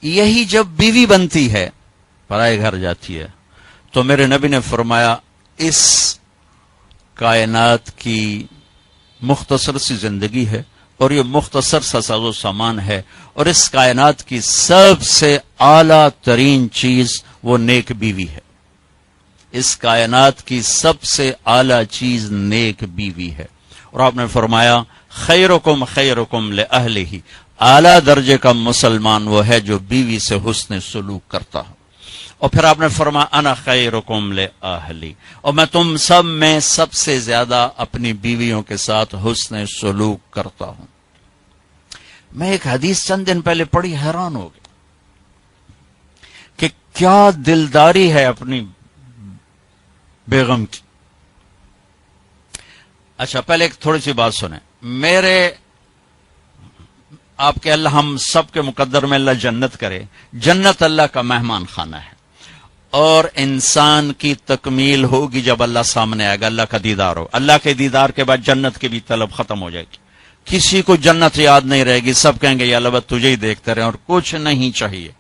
یہی جب بیوی بنتی ہے، پرائے گھر جاتی ہے، تو میرے نبی نے فرمایا اس کائنات کی مختصر سی زندگی ہے اور یہ مختصر سا ساز و سامان ہے، اور اس کائنات کی سب سے اعلیٰ ترین چیز وہ نیک بیوی ہے۔ اس کائنات کی سب سے اعلیٰ چیز نیک بیوی ہے۔ اور آپ نے فرمایا خیرکم خیرکم لأہلہ، اعلیٰ درجے کا مسلمان وہ ہے جو بیوی سے حسن سلوک کرتا ہو۔ اور پھر آپ نے فرمایا انا خیرکم لأہلی، اور میں تم سب میں سب سے زیادہ اپنی بیویوں کے ساتھ حسن سلوک کرتا ہوں۔ میں ایک حدیث چند دن پہلے پڑھی، حیران ہو گیا کہ کیا دلداری ہے اپنی بیگم کی۔ اچھا پہلے ایک تھوڑی سی بات سنیں، میرے آپ کے اللہ ہم سب کے مقدر میں اللہ جنت کرے، جنت اللہ کا مہمان خانہ ہے، اور انسان کی تکمیل ہوگی جب اللہ سامنے آئے گا، اللہ کا دیدار ہو۔ اللہ کے دیدار کے بعد جنت کی بھی طلب ختم ہو جائے گی، کسی کو جنت یاد نہیں رہے گی، سب کہیں گے یا اللہ بس تجھے ہی دیکھتے رہے، اور کچھ نہیں چاہیے۔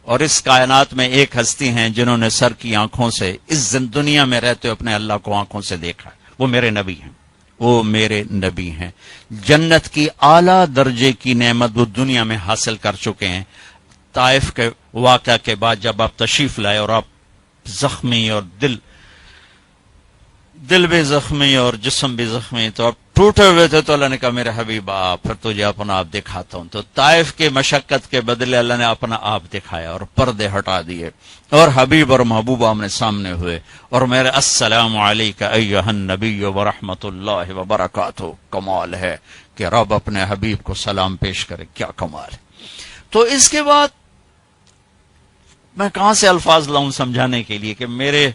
اور اس کائنات میں ایک ہستی ہیں جنہوں نے سر کی آنکھوں سے اس دنیا میں رہتے ہوئے اپنے اللہ کو آنکھوں سے دیکھا ہے، وہ میرے نبی ہیں، وہ میرے نبی ہیں۔ جنت کی اعلیٰ درجے کی نعمت وہ دنیا میں حاصل کر چکے ہیں۔ طائف کے واقعہ کے بعد جب آپ تشریف لائے اور آپ زخمی اور دل بھی زخمی اور جسم بھی زخمی، تو آپ ٹوٹے ہوئے تھے، تو اللہ نے کہا میرے حبیب پھر تجھے اپنا آپ دکھاتا ہوں۔ تو طائف کے مشقت کے بدلے اللہ نے اپنا آپ دکھایا اور پردے ہٹا دیے، اور حبیب اور محبوب آمنے سامنے ہوئے، اور میرے السلام علیکہ ایھا النبی ورحمۃ اللہ وبرکاتہ۔ کمال ہے کہ رب اپنے حبیب کو سلام پیش کرے، کیا کمال ہے۔ تو اس کے بعد میں کہاں سے الفاظ لاؤں سمجھانے کے لیے کہ میرے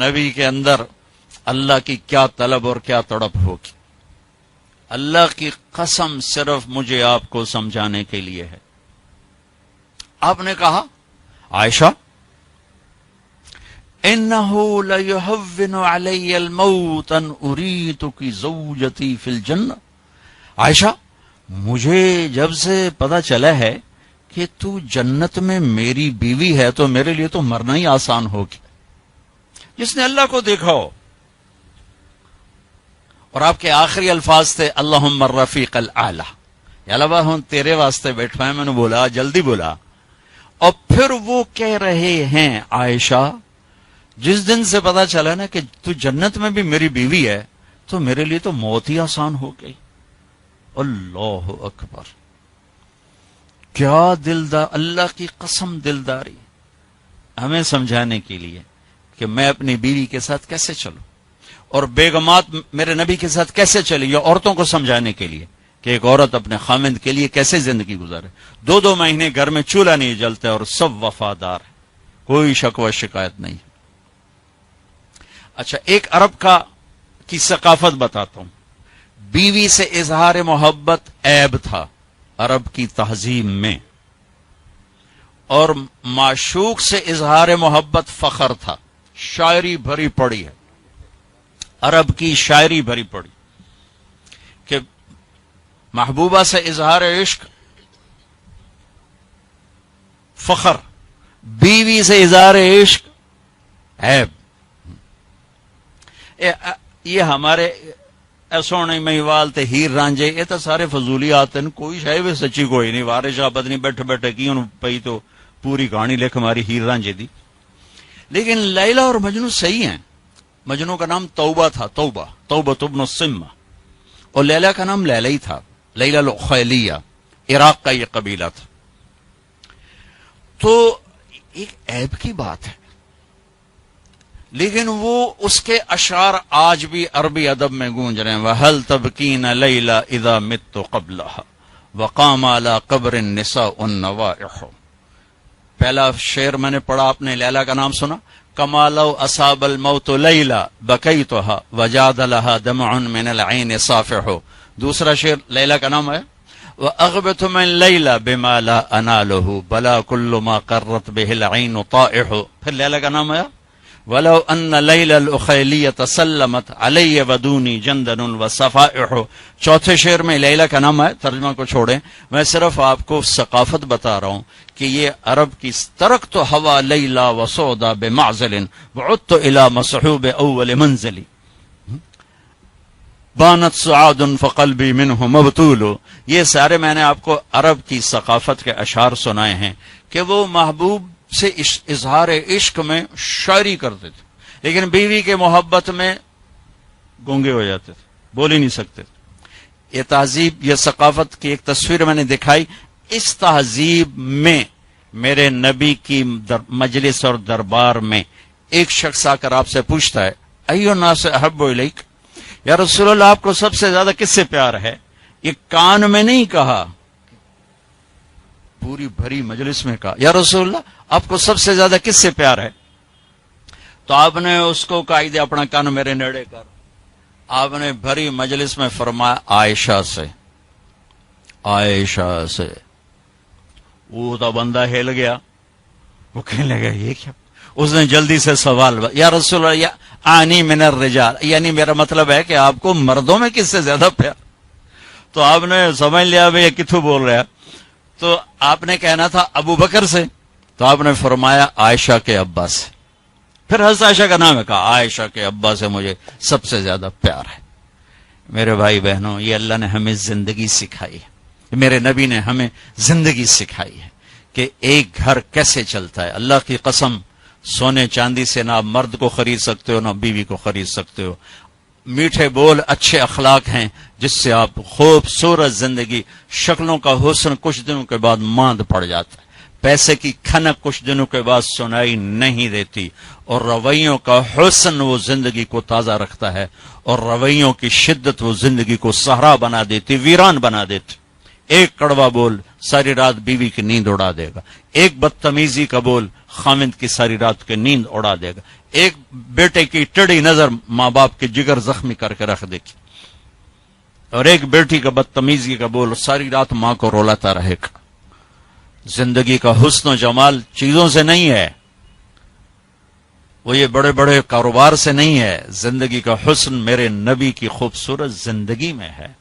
نبی کے اندر اللہ کی کیا طلب اور کیا تڑپ ہوگی۔ اللہ کی قسم صرف مجھے آپ کو سمجھانے کے لیے ہے۔ آپ نے کہا عائشہ انہ لیہون علی الموت ان اریتک زوجتی فی الجنہ۔ عائشہ مجھے جب سے پتا چلا ہے کہ تو جنت میں میری بیوی ہے تو میرے لیے تو مرنا ہی آسان ہو گیا۔ جس نے اللہ کو دیکھا ہو، اور آپ کے آخری الفاظ تھے اللہم الرفیق الاعلی، یا اللہ ہوں تیرے واسطے بیٹھا ہے، میں نے بولا جلدی بولا۔ اور پھر وہ کہہ رہے ہیں عائشہ جس دن سے پتا چلا نا کہ تو جنت میں بھی میری بیوی ہے تو میرے لیے تو موت ہی آسان ہو گئی۔ اللہ اکبر، کیا دلدار، اللہ کی قسم دلداری ہمیں سمجھانے کے لیے کہ میں اپنی بیوی کے ساتھ کیسے چلوں، اور بیگمات میرے نبی کے ساتھ کیسے چلی، یہ عورتوں کو سمجھانے کے لیے کہ ایک عورت اپنے خامند کے لیے کیسے زندگی گزارے۔ 2 مہینے گھر میں چولہا نہیں جلتا اور سب وفادار ہے، کوئی شکوہ شکایت نہیں۔ اچھا ایک عرب کی ثقافت بتاتا ہوں۔ بیوی سے اظہار محبت عیب تھا عرب کی تہذیب میں، اور معشوق سے اظہار محبت فخر تھا۔ شاعری بھری پڑی ہے، عرب کی شاعری بھری پڑی کہ محبوبہ سے اظہار عشق فخر، بیوی سے اظہار عشق عیب۔ یہ ہمارے سونے مہیوال تے ہیر رانجے یہ تو سارے فضولیات ہیں، کوئی شاید سچی کوئی نہیں۔ وارث شاہ بدنی بیٹھے بیٹھے کی انہوں پئی تو پوری کہانی لکھ ہماری ہیر رانجے دی۔ لیکن لیلا اور مجنو صحیح ہیں۔ مجنو کا نام توبہ تھا، توبہ ابن السمہ، اور لیلا کا نام لیلا ہی تھا، لیلا الخیلیہ، عراق کا یہ قبیلہ تھا۔ تو ایک عیب کی بات ہے، لیکن وہ اس کے اشعار آج بھی عربی ادب میں گونج رہے ہیں۔ وَهَلْ تَبْكِينَ لَيْلَا إِذَا مِتُّ قَبْلَهَا وَقَامَ عَلَى قَبْرِ النِّسَاءُ النَّوَائِحُ۔ پہلا شعر میں نے پڑھا، آپ نے لیلا کا نام سنا، كَمَا لَوْ أَصَابَ الْمَوْتُ لَيْلَا بَكَيْتُهَا وَجَادَ لَهَا دَمْعٌ مِنَ الْعَيْنِ صَافِحُ۔ دوسرا شعر لیلا کا نام ہے وَأَغْبِتُ مِنْ لَيْلَا بِمَا لَا أَنَالُهُ بَلَا كُلُّ مَا قَرَّتْ بِهِ الْعَيْنُ طَائِحُ۔ پھر لیلا کا نام ہے ولو ان لیل الاخیلیۃ سلمت علی ودونی جندن وصفائح. چوتھے شعر میں لیلا کا نام ہے، ترجمہ کو چھوڑیں، میں صرف آپ کو ثقافت بتا رہا ہوں کہ یہ عرب کی ترکت ہوا لیلا وسودا بمعزل وعدت الی مصحوب اول منزلی بانت سعاد فقلبی منہ مبتول. یہ سارے میں نے آپ کو عرب کی ثقافت کے اشعار سنائے ہیں کہ وہ محبوب سے اظہار عشق میں شاعری کرتے تھے، لیکن بیوی کے محبت میں گونگے ہو جاتے تھے، بول ہی نہیں سکتے تھے. یہ تہذیب، یہ ثقافت کی ایک تصویر میں نے دکھائی. اس تہذیب میں میرے نبی کی مجلس اور دربار میں ایک شخص آ کر آپ سے پوچھتا ہے ایو الناس احب الیک، یا رسول اللہ آپ کو سب سے زیادہ کس سے پیار ہے؟ یہ کان میں نہیں کہا، پوری بھری مجلس میں کہا یا رسول اللہ آپ کو سب سے زیادہ کس سے پیار ہے؟ تو آپ نے اس کو قائد اپنا کان میرے نیڑے کر، آپ نے بھری مجلس میں فرمایا عائشہ سے، عائشہ سے. وہ تو بندہ ہل گیا، وہ کہنے لگا یہ کیا؟ اس نے جلدی سے سوال، یا رسول اللہ یا آنی من الرجال، یعنی میرا مطلب ہے کہ آپ کو مردوں میں کس سے زیادہ پیار؟ تو آپ نے سمجھ لیا بھئی یہ کتھو بول رہا ہے، تو آپ نے کہنا تھا ابو بکر سے، تو آپ نے فرمایا عائشہ کے ابا سے. پھر حضرت عائشہ کا نام ہے، کہا عائشہ کے ابا سے مجھے سب سے زیادہ پیار ہے. میرے بھائی بہنوں، یہ اللہ نے ہمیں زندگی سکھائی ہے، میرے نبی نے ہمیں زندگی سکھائی ہے کہ ایک گھر کیسے چلتا ہے. اللہ کی قسم، سونے چاندی سے نہ مرد کو خرید سکتے ہو نہ بیوی کو خرید سکتے ہو. میٹھے بول، اچھے اخلاق ہیں جس سے آپ خوبصورت زندگی، شکلوں کا حسن کچھ دنوں کے بعد ماند پڑ جاتا ہے، پیسے کی کھنک کچھ دنوں کے بعد سنائی نہیں دیتی، اور رویوں کا حسن وہ زندگی کو تازہ رکھتا ہے، اور رویوں کی شدت وہ زندگی کو صحرا بنا دیتی، ویران بنا دیتی. ایک کڑوا بول ساری رات بیوی کی نیند اڑا دے گا، ایک بدتمیزی کا بول خامند کی ساری رات کی نیند اڑا دے گا، ایک بیٹے کی ٹیڑھی نظر ماں باپ کے جگر زخمی کر کے رکھ دے گی، اور ایک بیٹی کا بدتمیزی کا بول ساری رات ماں کو رولاتا رہے گا. زندگی کا حسن و جمال چیزوں سے نہیں ہے، وہ یہ بڑے بڑے کاروبار سے نہیں ہے. زندگی کا حسن میرے نبی کی خوبصورت زندگی میں ہے.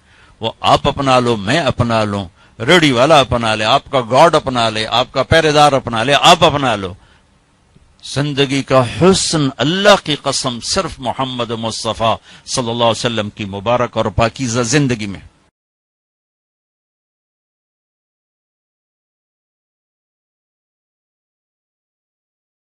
وہ آپ اپنا لو، میں اپنا لوں، ریڈی والا اپنا لے، آپ کا گارڈ اپنا لے، آپ کا پہرے دار اپنا لے، آپ اپنا لو. زندگی کا حسن اللہ کی قسم صرف محمد مصطفیٰ صلی اللہ علیہ وسلم کی مبارک اور پاکیزہ زندگی میں.